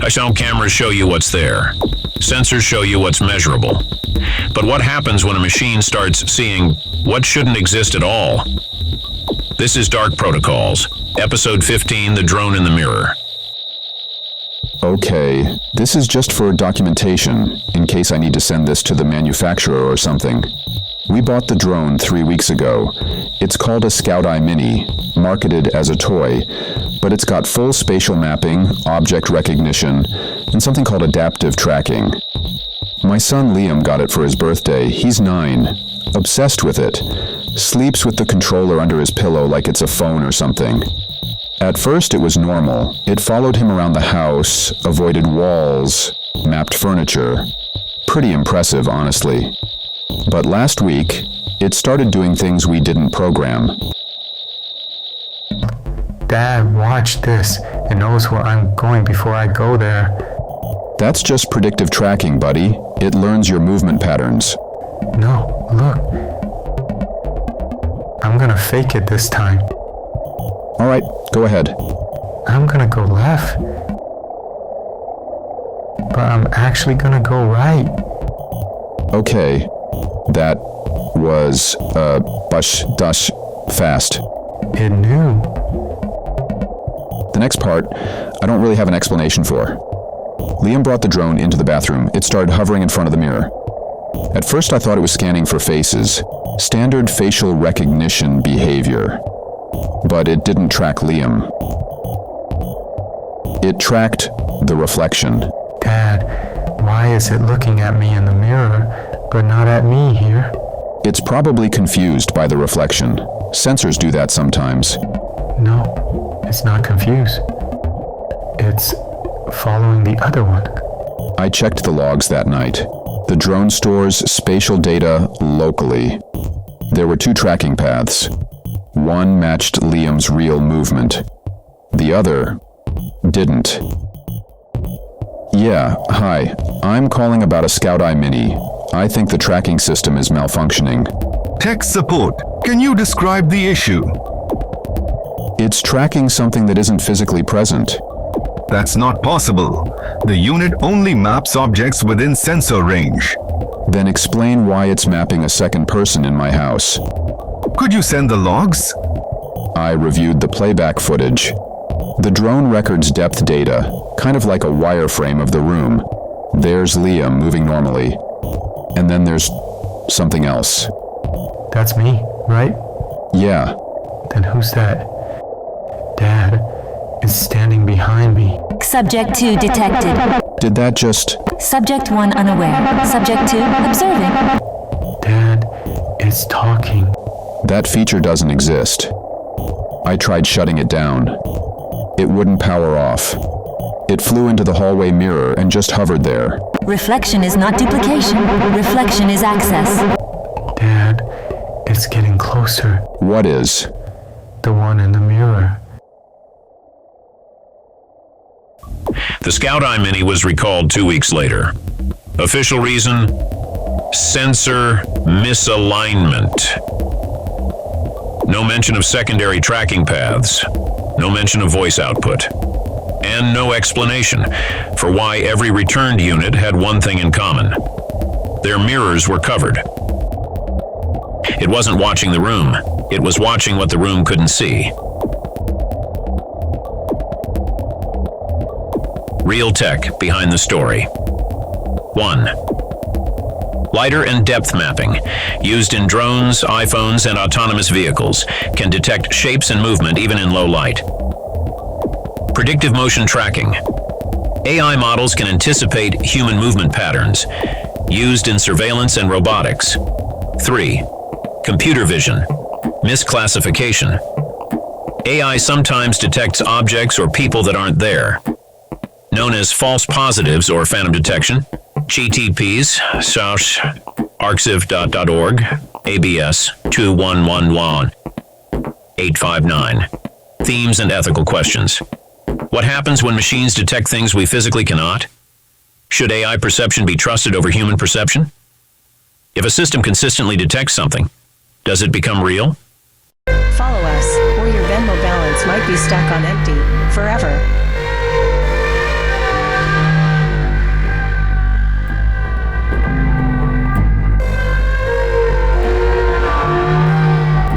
Some cameras show you what's there. Sensors show you what's measurable. But what happens when a machine starts seeing what shouldn't exist at all? This is Dark Protocols, Episode 15, The Drone in the Mirror. Okay, this is just for documentation, in case I need to send this to the manufacturer or something. We bought the drone 3 weeks ago. It's called a Scout Eye Mini, marketed as a toy, but it's got full spatial mapping, object recognition, and something called adaptive tracking. My son Liam got it for his birthday. He's 9, obsessed with it, sleeps with the controller under his pillow like it's a phone or something. At first it was normal. It followed him around the house, avoided walls, mapped furniture. Pretty impressive, honestly. But last week, it started doing things we didn't program. Dad, watch this. It knows where I'm going before I go there. That's just predictive tracking, buddy. It learns your movement patterns. No, look. I'm gonna fake it this time. All right, go ahead. I'm gonna go left. But I'm actually gonna go right. Okay, that was, bush fast. It knew. The next part, I don't really have an explanation for. Liam brought the drone into the bathroom. It started hovering in front of the mirror. At first I thought it was scanning for faces, standard facial recognition behavior. But it didn't track Liam. It tracked the reflection. Dad, why is it looking at me in the mirror, but not at me here? It's probably confused by the reflection. Sensors do that sometimes. No, it's not confused. It's following the other one. I checked the logs that night. The drone stores spatial data locally. There were 2 tracking paths. One matched Liam's real movement. The other didn't. Yeah, hi. I'm calling about a Scout Eye Mini. I think the tracking system is malfunctioning. Tech support. Can you describe the issue? It's tracking something that isn't physically present. That's not possible. The unit only maps objects within sensor range. Then explain why it's mapping a second person in my house. Could you send the logs? I reviewed the playback footage. The drone records depth data, kind of like a wireframe of the room. There's Liam moving normally. And then there's something else. That's me, right? Yeah. Then who's that? Dad is standing behind me. Subject 2 detected. Did that just... Subject 1 unaware. Subject 2 observing. Dad is talking. That feature doesn't exist. I tried shutting it down. It wouldn't power off. It flew into the hallway mirror and just hovered there. Reflection is not duplication. Reflection is access. Dad, it's getting closer. What is? The one in the mirror. The Scout Eye Mini was recalled 2 weeks later. Official reason? Sensor misalignment. No mention of secondary tracking paths. No mention of voice output. And no explanation for why every returned unit had one thing in common. Their mirrors were covered. It wasn't watching the room. It was watching what the room couldn't see. Real tech behind the story. 1. LIDAR and depth mapping, used in drones, iPhones, and autonomous vehicles, can detect shapes and movement even in low light. Predictive motion tracking. AI models can anticipate human movement patterns, used in surveillance and robotics. 3. Computer vision. Misclassification. AI sometimes detects objects or people that aren't there. Known as false positives or phantom detection, GTPs, arxiv.org, ABS 2111859. Themes and ethical questions. What happens when machines detect things we physically cannot? Should AI perception be trusted over human perception? If a system consistently detects something, does it become real? Follow us, or your Venmo balance might be stuck on empty forever.